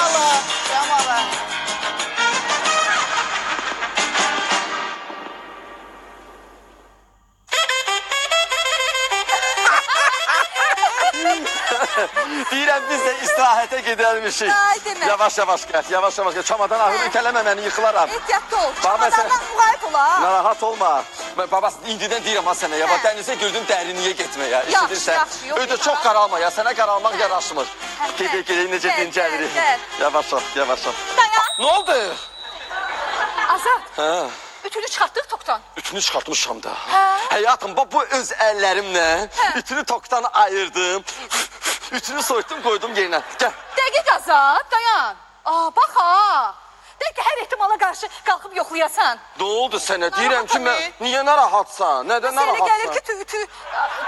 Yamalı. Yamalı. Deyirəm biz də istirahətə gedərmişik. Ay, demə. Yavaş yavaş gəl, yavaş yavaş gəl. Çamadan ahır itələmə məni, yıxılaram. Ehtiyatlı ol. Baba, Çamadandan sen- müğayib ola. Narahat olma. Babası indidən deyirəm ha sənə ya. Hə. Bax dənizə girdin dərinliyə getməyə. Yaxşı, Eşidirsən? yaxşı, yox, Ödə yox, çox ha. qaralma ya. Sənə qaralmaq yaraşmır. Hə, Gedək, gedək, necə gəl, dincəlirik. gəl, gəl. Yavaş ol, yavaş ol. Dayan. Nə oldu? Azad. Hə. Ütünü çıxartdıq tokdan. Ütünü çıxartmışam da. Hə. Həyatım, bax bu öz əllərimlə Hə. ütünü tokdan ayırdım. Ütünü soyutdum, qoydum yerinə. Gəl. Dəqiq Azad, dayan. Bax ha. Dəqiq hər ehtimala qarşı qalxıb yoxlayasan. Nə oldu sənə? Deyirəm ki, Narahat mən niyə narahatsan? Nədən Sənə gəlir narahatsan? ki, ütü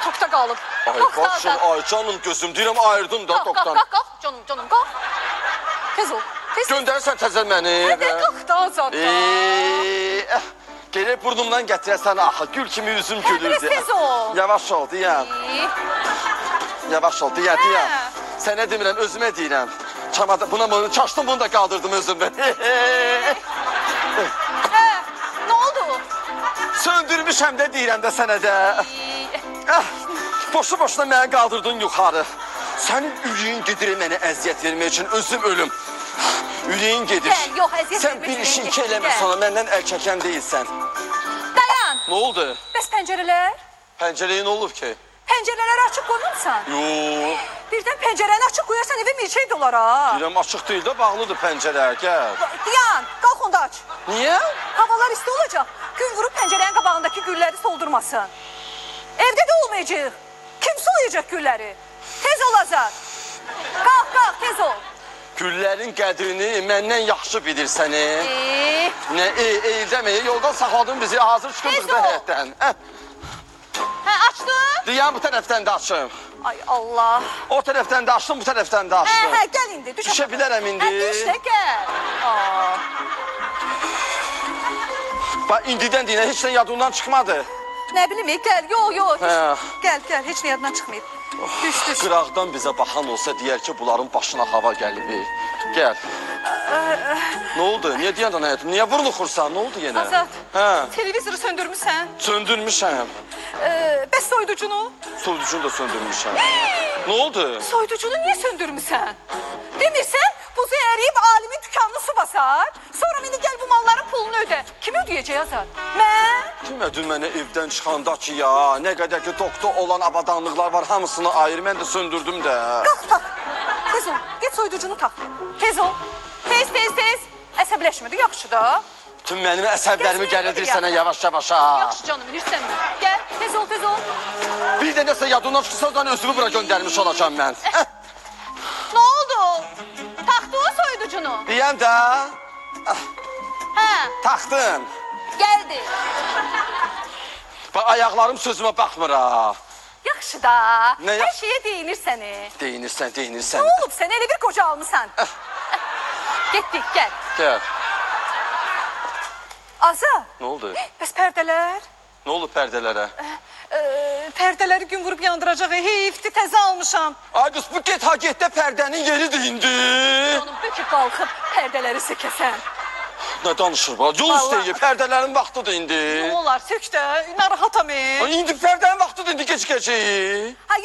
tokda qalıb. Ay Qalx da başım, Azad. ay canım gözüm. Deyirəm ayırdım da Qalx, tokdan. qalx, qalx, canım, canım, qalx. Tez ol, tez. Göndərsən təzə məni. Hədə qalx da Azad da. Gerek burnumdan gətirəsən axı. Gül kimi üzüm gülür. biraz tez ol. Yavaş ol, deyəm. Yavaş ol, deyəm. Hə. Sənə demirəm, özümə deyirəm. Çamada, bunu çaşdım, bunu da qaldırdım özümdən. Nə oldu? Söndürmüşəm də deyirəm də sənə də. Boşu-boşuna məni qaldırdın yuxarı. Sənin ürəyin gedir mənə əziyyət vermək üçün özüm ölüm. Ürəyin gedir. Gəl, yox, əziyyət Sən vermək bir üçün işin ürəyin ki gedir, eləmə gəl. sana, məndən əl çəkən deyilsən. Dayan. Nə oldu? Bəs pəncərələr? Pəncərəyə nə olub ki? Pəncərələri açıq qoymamısan? Yox. Birdən pəncərəni açıq qoyarsan evə milçək dolar ha. Deyirəm, açıq deyil də, bağlıdır pəncərə, gəl. Dayan, qalx onda aç. Niyə? Havalar isti olacaq. Gün vurub pəncərənin qabağındakı gülləri soldurmasın. Evdə də olmayacaq. Kim solayacaq gülləri? Tez ol Azad. Qalx, qalx, tez ol. Güllərin qədrini məndən yaxşı bilirsən. Nə, demək, yoldan saxladın bizi, hazır çıxırdıq Tez da ol. həyətdən. Açdın? Deyəm, bu tərəfdən də açım. Ay Allah. O tərəfdən də açdım, bu tərəfdən də açdım. Gəl indi. Düşə bilərəm indi. Düş də gəl. Bax, indidən deyinə, heç nə yadımdan çıxmadı. Nə bilim, gəl. Yox. Hə. Gəl, heç nə yadından çıxmayıb. Düş. Qıraqdan bizə baxan olsa deyər ki, bunların başına hava gəlib. Gəl. Nə oldu? Niyə deyəndən həyatım? Niyə vurluxursan? Nə oldu yenə? Azad. Hə, Televizoru söndürmüsən. söndürmüşəm. Bəs soyuducunu? Soyuducunu da söndürmüşəm. Nə oldu? Soyuducunu niyə söndürmüsən? Demirsən, buzu əriyib alimin dükanını su basar. Sonra indi gəl bu malların pulunu ödə. Kim ödəyəcək Azad? Mən? Demədin mənə evdən çıxanda ki ya, nə qədər ki tokda olan abadanlıqlar var, hamısını ayır, mən də söndürdüm də. Qalx, tak. Tez ol, get soyuducunu tak. Tez ol. Tez. Əsəbləşmədi, yaxşı da. Tüm mənim əsəblərimi Gəl, gəlirdir gəl. sənə yavaş-yavaşa. Yaxşı canım, bilirsənmi? Gəl, tez ol. Bir də nəsə yadından çıxsa, o zaman özümü bura göndərmiş olacam mən. Nə oldu? Taxdı o soyuducunu. Deyəm də, Hə, taxdım. gəldi. Bax, ayaqlarım sözümə baxmır ha. Yaxşı da. Nə Hər yaxşı? şeyə deyinir səni. Deyinirsən. Nə olub sən? Elə bir qoca almısan. Getdik, gəl. Gəl. Azad. Nə oldu? Bəs pərdələr? Nə olub pərdələrə? Pərdələri gün vurub yandıracaq. Heyifdi, təzə almışam. Ay qız, bu get ha getdə pərdənin yeridir indi. Canım, bəlkə qalxıb pərdələri sökəsən. Nə danışır bu? Yol Vallahi. üstəyi, pərdələrin vaxtıdır indi. Nə olar, sök də, narahatam. Ay, indi pərdənin vaxtıdır indi gec-geci.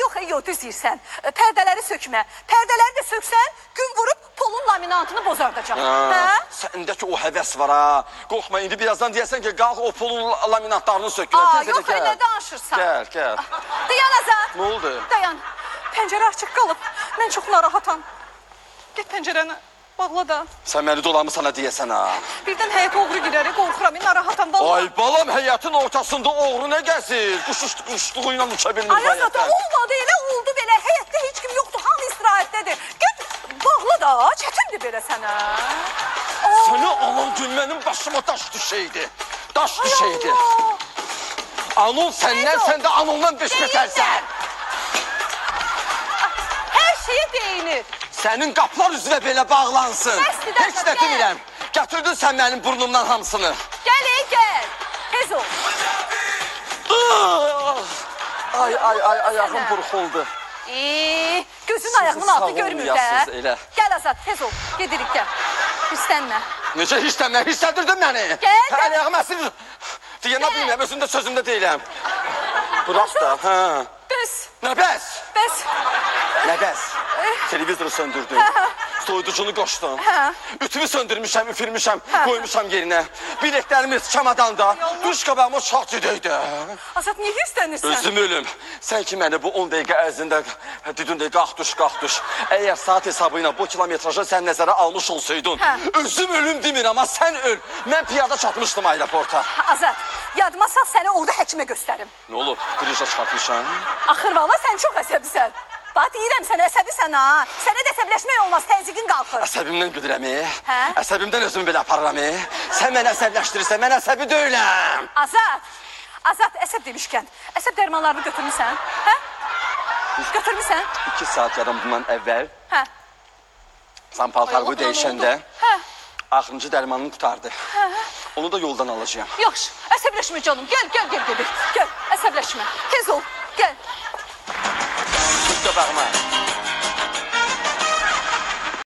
Yox, düz deyirsən. Pərdələri sökmə. Pərdələri də söksən, gün vurub polun laminantını bozardacaq. Hə? Səndəki o həvəs var ha. Qorxma, indi birazdan deyəsən ki, qalx o polun laminatlarını sökürəm. Tez Yox, elə gəl. nə danışırsan? Gəl. Dayan Azad. Nə oldu? Dayan. Pəncərə açıq qalıb. Mən çox narahatam. Get pəncərəni bağla da. Sən məni dolamı sana deyəsən ha. Birdən həyətə oğru girər, qorxuram, narahatam vallahi. Ay balam, həyatın ortasında oğru nə gəzir? Quşluğu ilə uça bilmir Ay Azad, olmadı, elə oldu belə. Həyətdə heç kim yoxdur, hamı istirahətdədir. Get bağla da, çətindir belə sənə. Səni anan gün mənim başıma daş düşəydi. Daş düşəydi. Anon səndən, sən də anondan beş betərsən. Hər şeyə deyinir. Sənin qapılar üzvə belə bağlansın. Bəsdir, Heç nə gəl. demirəm. Gətirdin sən mənim burnumdan hamısını. Gəl, tez ol. Ay, ayağım burxuldu. Gözün ayağının altı görmür də. savunmayasınız elə. Gəl Azad, tez ol. Gedirik, gəl. Hissənmə. Necə hissənmə, hislədirdin məni. Gəl, gəl. Ayağım əsir. Deyənə bilməm, özümdə sözümdə deyiləm. Bırak da, hə. Bəs, Nə bəs? bəs. Nə bəs? Televizoru söndürdüm. Soyuducunu qoşdum. Ütümü söndürmüşəm, üfürmüşəm, qoymuşam yerinə. Biletlərimiz çamadanda, duş qabağıma çox cidiydi. Azad, niyə hirslənirsən? Özüm ölüm. Sən ki məni bu 10 dəqiqə ərzində dedin də qalx duş. Əgər saat hesabı ilə bu kilometrajı sən nəzərə almış olsaydın, özüm ölüm demir, amma sən öl. Mən piyada çatmışdım aeroporta. Azad, yadıma sal səni orada həkimə göstərim. Nə olub? Qırıca çıxartmışam. Axır valla sən çox əsəbisən. Bax, deyirəm sən əsəbisən ha. Sənə də əsəbləşmək olmaz, təzyiqin qalxır. Əsəbimdən güdürəm. Hə? Əsəbimdən özümü belə aparıram. Sən məni əsəbləşdirirsən, mən əsəbi deyiləm. Azad, əsəb demişkən, əsəb dərmanlarını götürmüsən? Hə? Götürmüsən? 2 saat yarım bundan əvvəl Hə? sən paltarımı dəyişəndə Hə? axırıncı dərmanını qutardı. Onu da yoldan alacağım. Yaxşı, əsəbləşmə canım, gəl gedik. Gəl, əsəbləşmə, tez ol, gəl. Tut qabağıma.